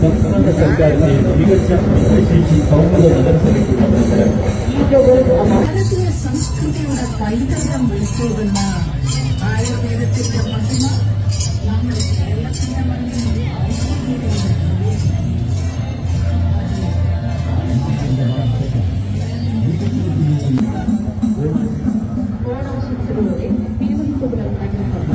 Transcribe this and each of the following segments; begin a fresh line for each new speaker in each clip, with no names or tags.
സംസ്ഥാന സർക്കാരിന്റെ മികച്ച ഭിന്നശേഷി സൗഹൃദ നഗരസഭയ്ക്കുള്ള മത്സരം.
ഭാരതീയ സംസ്കൃതിയുടെ പൈതൃകം വിളിച്ചോതുന്ന ആയുർവേദത്തിന്റെ മഹിമ നമ്മുടെ കേരളത്തിന്റെ മണ്ണിൽ ഓണാശംസകളോടെ തിരുവനന്തപുരം നഗരസഭ.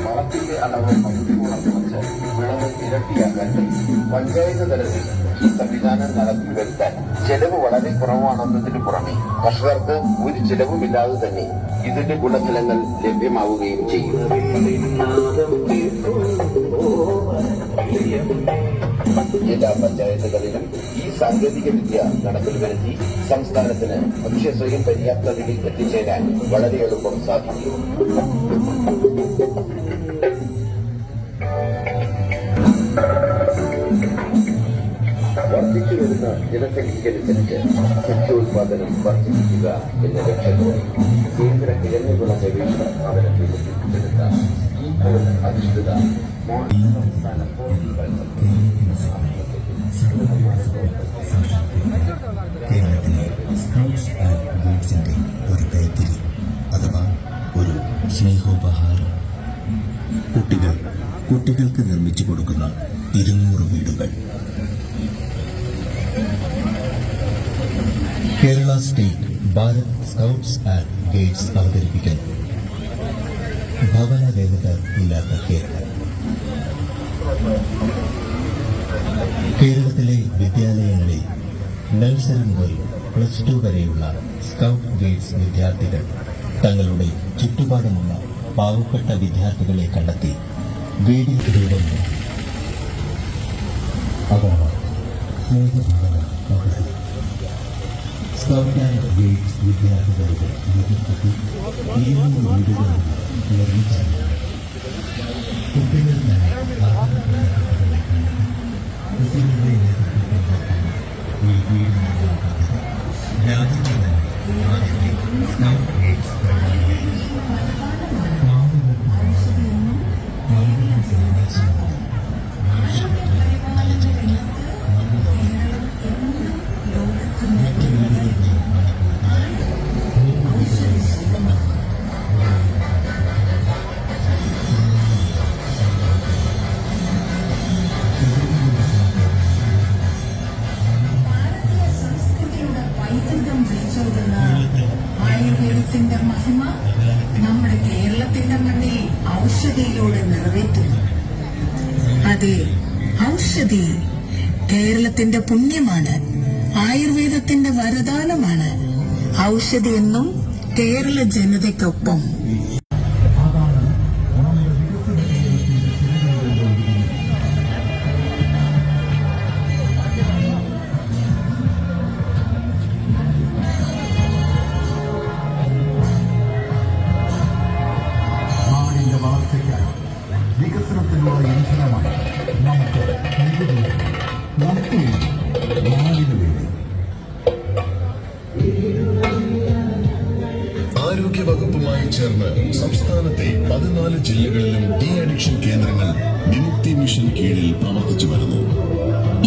വളത്തിന്റെ അളവ് പകുതിയോളം കുറച്ച് വിളവ് ഇരട്ടിയാക്കാൻ പഞ്ചായത്ത് തലത്തിൽ ഈ സംവിധാനം നടത്തി വരുത്താൻ ചെലവ് വളരെ കുറവാണെന്നതിന് പുറമെ കർഷകർക്ക് ഒരു ചെലവുമില്ലാതെ തന്നെ ഇതിന്റെ ഗുണഫലങ്ങൾ ലഭ്യമാവുകയും ചെയ്യും. എല്ലാ പഞ്ചായത്തുകളിലും ഈ സാങ്കേതിക വിദ്യ നടപ്പിൽ വരുത്തി സംസ്ഥാനത്തിന് ഭക്ഷ്യ സ്വയം പര്യാപ്തതയിൽ എത്തിച്ചേരാൻ വളരെ എളുപ്പം സാധിക്കും. വർദ്ധിച്ചു വരുന്ന ജനസംഖ്യയ്ക്കനുസരിച്ച് ഭക്ഷ്യോത്പാദനം വർദ്ധിപ്പിക്കുക എന്ന ലക്ഷ്യത്തോടെ കേന്ദ്ര കിഴങ്ങുവിള ഗവേഷണ സ്ഥാപനത്തിൽ വികസിപ്പിച്ചെടുത്ത ഈ അധിഷ്ഠിത സംസ്ഥാന
കേരളത്തിലെ സ്കൗട്ട്സ് ആൻഡ് ഗൈഡ്സിന്റെ ഒരു കൈത്തിരി അഥവാ ഒരു സ്നേഹോപഹാരം. കുട്ടികൾക്ക് നിർമ്മിച്ചു കൊടുക്കുന്ന 200 വീടുകൾ. Kerala state Bharat scouts and guides അവതരിപ്പിക്കുന്നു ഭവന രഹിതർ ഇല്ലാത്ത കേരളം. കേരളത്തിലെ വിദ്യാലയങ്ങളിൽ നഴ്സറി മുതൽ +2 വരെയുള്ള സ്കൗട്ട് ഗൈഡ്സ് വിദ്യാർത്ഥികൾ തങ്ങളുടെ ചുറ്റുപാടുമുള്ള പാവപ്പെട്ട വിദ്യാർത്ഥികളെ കണ്ടെത്തി ഗൈഡിൽ രൂപം അതാണ് സ്നേഹഭവന പദ്ധതി. സ്കൗട്ട് ആൻഡ് ഗൈഡ്സ് വിദ്യാർത്ഥികളുടെ നേതൃത്വത്തിൽ 200 വീടുകൾ നിർമ്മിച്ചു. കുട്ടികൾക്കായി കുട്ടികളുടെ നേതൃത്വത്തിൽ ഈ വീട് രാജ്യത്തെ തന്നെ ആദ്യത്തെ സ്കൗട്ട് ഗൈഡ്സ്
ആയുർവേദത്തിന്റെ മഹിമ നമ്മുടെ കേരളത്തിന്റെ മണ്ണിൽ ഔഷധിയിലൂടെ നിറവേറ്റുന്നു. അതെ, ഔഷധി കേരളത്തിന്റെ പുണ്യമാണ്, ആയുർവേദത്തിന്റെ വരദാനമാണ്. ഔഷധി എന്നും കേരള ജനതയ്ക്കൊപ്പം.
വികസനത്തിനുള്ള ഇന്ധനമായി നമുക്ക് ആരോഗ്യവകുപ്പുമായി ചേർന്ന് സംസ്ഥാനത്തെ 14 ജില്ലകളിലും ഡി അഡിക്ഷൻ കേന്ദ്രങ്ങൾ വിമുക്തി മിഷൻ കീഴിൽ പ്രവർത്തിച്ചു വരുന്നു.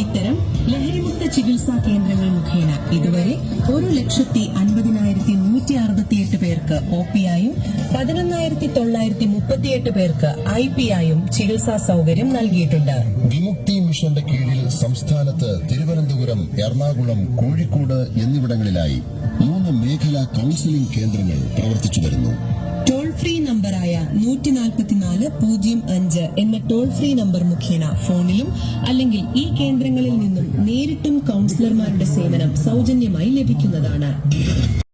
ഇത്തരം ലഹരിമുക്ത ചികിത്സാ കേന്ദ്രങ്ങൾ മുഖേന ഇതുവരെ 1,50,168 പേർക്ക് ഒപിയായും 11,938 പേർക്ക് ഐപിയായും ചികിത്സാ സൗകര്യം നൽകിയിട്ടുണ്ട്.
വിമുക്തി മിഷന്റെ കീഴിൽ സംസ്ഥാനത്ത് തിരുവനന്തപുരം, എറണാകുളം, കോഴിക്കോട് എന്നിവിടങ്ങളിലായി 3 മേഖലാ കൌൺസിലിംഗ് കേന്ദ്രങ്ങൾ പ്രവർത്തിച്ചു വരുന്നു.
ടോൾ ഫ്രീ നമ്പറായ 144-05 എന്ന ടോൾ ഫ്രീ നമ്പർ മുഖേന ഫോണിലും അല്ലെങ്കിൽ ഈ കേന്ദ്രങ്ങളിൽ നിന്നും നേരിട്ടും കൌൺസിലർമാരുടെ സേവനം സൗജന്യമായി ലഭിക്കുന്നതാണ്.